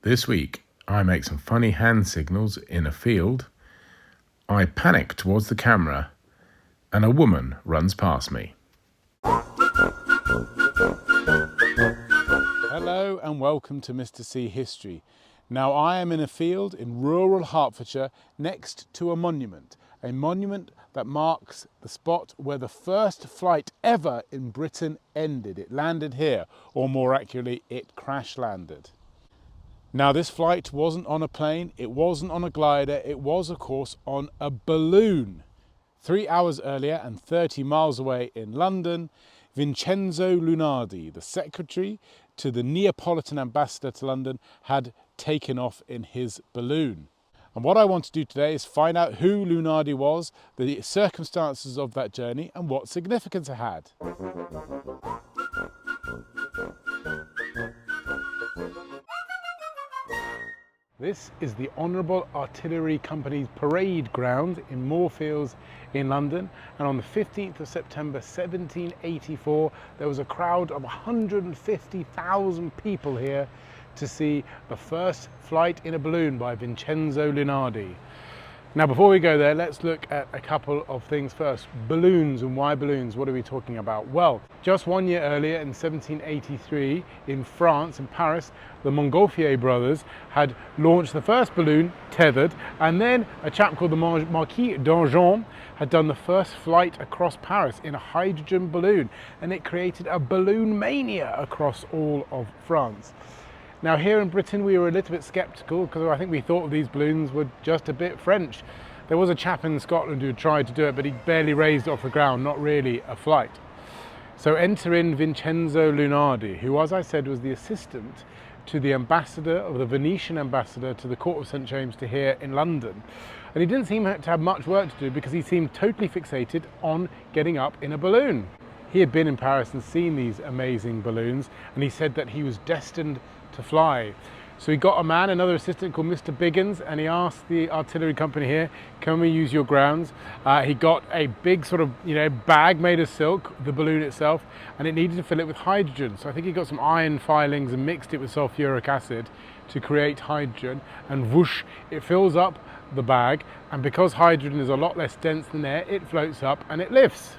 This week, I make some funny hand signals in a field, I panic towards the camera, and a woman runs past me. Hello and welcome to Mr. C History. Now I am in a field in rural Hertfordshire next to a monument that marks the spot where the first flight ever in Britain ended. It landed here, or more accurately, it crash landed. Now this flight wasn't on a plane, it wasn't on a glider, it was of course on a balloon. 3 hours earlier and 30 miles away in London, Vincenzo Lunardi, the secretary to the Neapolitan ambassador to London, had taken off in his balloon. And what I want to do today is find out who Lunardi was, the circumstances of that journey and what significance it had. This is the Honourable Artillery Company's parade ground in Moorfields in London, and on the 15th of September 1784 there was a crowd of 150,000 people here to see the first flight in a balloon by Vincenzo Lunardi. Now before we go there, let's look at a couple of things first. Balloons, and why balloons? What are we talking about? Well, just 1 year earlier in 1783 in France, in Paris, the Montgolfier brothers had launched the first balloon tethered, and then a chap called the Marquis d'Argent had done the first flight across Paris in a hydrogen balloon, and it created a balloon mania across all of France. Now here in Britain we were a little bit sceptical because I think we thought these balloons were just a bit French. There was a chap in Scotland who tried to do it, but he barely raised it off the ground, not really a flight. So enter in Vincenzo Lunardi, who, as I said, was the assistant to the ambassador, or the Venetian ambassador, to the court of St James to here in London. And he didn't seem to have much work to do because he seemed totally fixated on getting up in a balloon. He had been in Paris and seen these amazing balloons, and he said that he was destined to fly. So he got a man, another assistant called Mr. Biggins, and he asked the artillery company here, can we use your grounds? He got a big sort of, bag made of silk, the balloon itself, and it needed to fill it with hydrogen. So I think he got some iron filings and mixed it with sulfuric acid to create hydrogen, and whoosh, it fills up the bag, and because hydrogen is a lot less dense than air, it floats up and it lifts.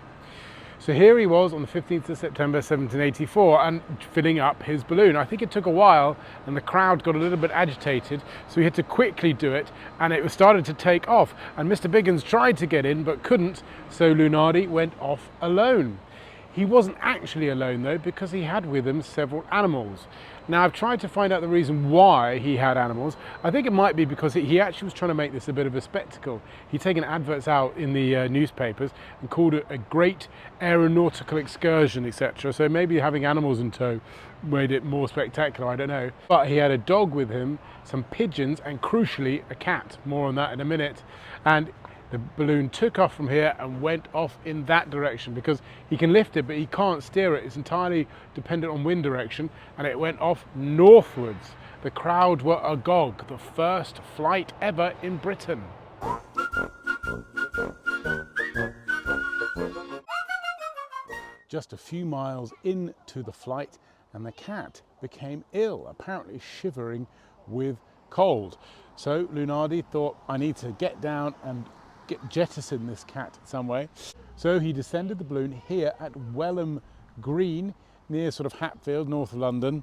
So here he was on the 15th of September 1784 and filling up his balloon. I think it took a while and the crowd got a little bit agitated, so he had to quickly do it, and it started to take off, and Mr. Biggins tried to get in but couldn't, so Lunardi went off alone. He wasn't actually alone though, because he had with him several animals. Now I've tried to find out the reason why he had animals. I think it might be because he actually was trying to make this a bit of a spectacle. He'd taken adverts out in the newspapers and called it a great aeronautical excursion, etc. So maybe having animals in tow made it more spectacular, I don't know. But he had a dog with him, some pigeons, and crucially a cat. More on that in a minute. And the balloon took off from here and went off in that direction, because he can lift it but he can't steer it. It's entirely dependent on wind direction, and it went off northwards. The crowd were agog. The first flight ever in Britain. Just a few miles into the flight and the cat became ill, apparently shivering with cold. So Lunardi thought, I need to get down and jettison this cat some way. So he descended the balloon here at Welham Green, near sort of Hatfield, north of London.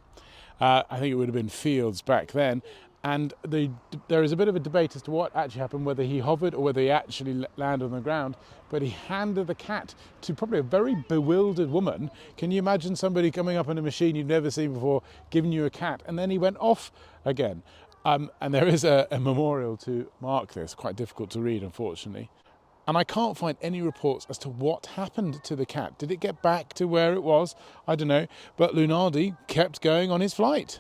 I think it would have been Fields back then. And there is a bit of a debate as to what actually happened, whether he hovered or whether he actually landed on the ground. But he handed the cat to probably a very bewildered woman. Can you imagine somebody coming up in a machine you've never seen before, giving you a cat, and then he went off again? And there is a memorial to mark this, quite difficult to read, unfortunately. And I can't find any reports as to what happened to the cat. Did it get back to where it was? I don't know. But Lunardi kept going on his flight.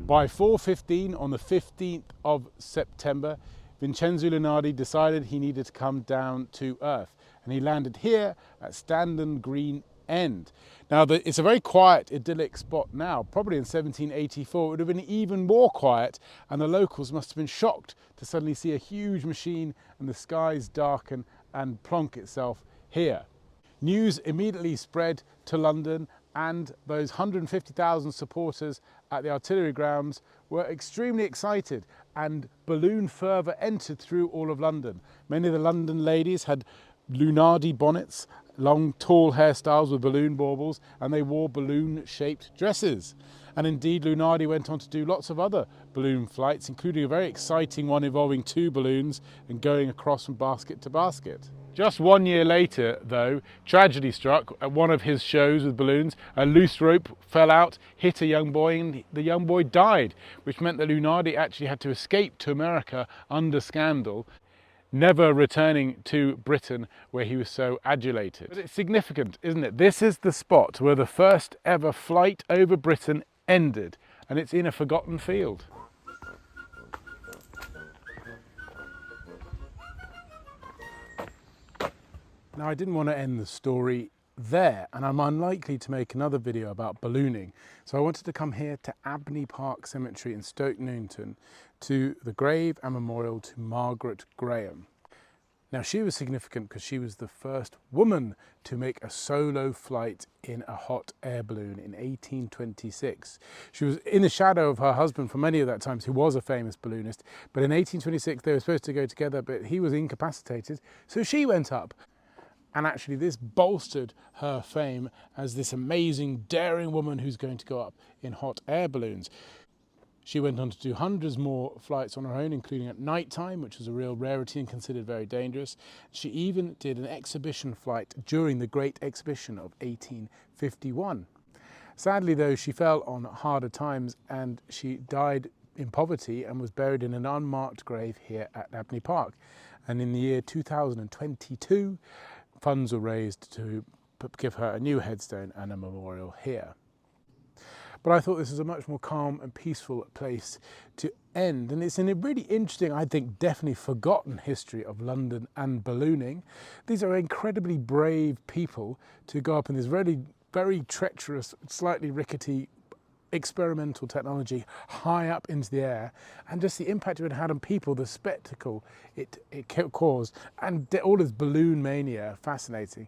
By 4:15 on the 15th of September, Vincenzo Lunardi decided he needed to come down to earth. And he landed here at Standon Green End. Now, it's a very quiet, idyllic spot now. Probably in 1784 it would have been even more quiet, and the locals must have been shocked to suddenly see a huge machine and the skies darken and plonk itself here. News immediately spread to London and those 150,000 supporters at the artillery grounds were extremely excited, and balloon fervour entered through all of London. Many of the London ladies had Lunardi bonnets, long tall hairstyles with balloon baubles, and they wore balloon-shaped dresses. And indeed, Lunardi went on to do lots of other balloon flights, including a very exciting one involving 2 balloons and going across from basket to basket. Just 1 year later, though, tragedy struck at one of his shows with balloons. A loose rope fell out, hit a young boy, and the young boy died, which meant that Lunardi actually had to escape to America under scandal, never returning to Britain where he was so adulated. But it's significant, isn't it? This is the spot where the first ever flight over Britain ended, and it's in a forgotten field. Now, I didn't want to end the story there, and I'm unlikely to make another video about ballooning, so I wanted to come here to Abney Park Cemetery in Stoke Newington to the grave and memorial to Margaret Graham. Now, she was significant because she was the first woman to make a solo flight in a hot air balloon in 1826. She was in the shadow of her husband for many of that time, who was a famous balloonist, but in 1826 they were supposed to go together, but he was incapacitated, so she went up. And actually this bolstered her fame as this amazing, daring woman who's going to go up in hot air balloons. She went on to do hundreds more flights on her own, including at night time, which was a real rarity and considered very dangerous. She even did an exhibition flight during the Great Exhibition of 1851. Sadly, though, she fell on harder times and she died in poverty and was buried in an unmarked grave here at Abney Park. And in the year 2022, funds were raised to give her a new headstone and a memorial here. But I thought this was a much more calm and peaceful place to end. And it's in a really interesting, I think, definitely forgotten history of London and ballooning. These are incredibly brave people to go up in this really, very treacherous, slightly rickety experimental technology high up into the air, and just the impact it had on people, the spectacle it caused, and all this balloon mania, fascinating.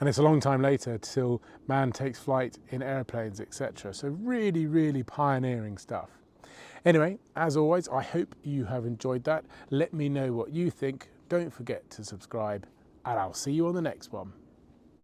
And it's a long time later till man takes flight in airplanes, etc. So really, really pioneering stuff. Anyway, as always, I hope you have enjoyed that. Let me know what you think. Don't forget to subscribe, and I'll see you on the next one.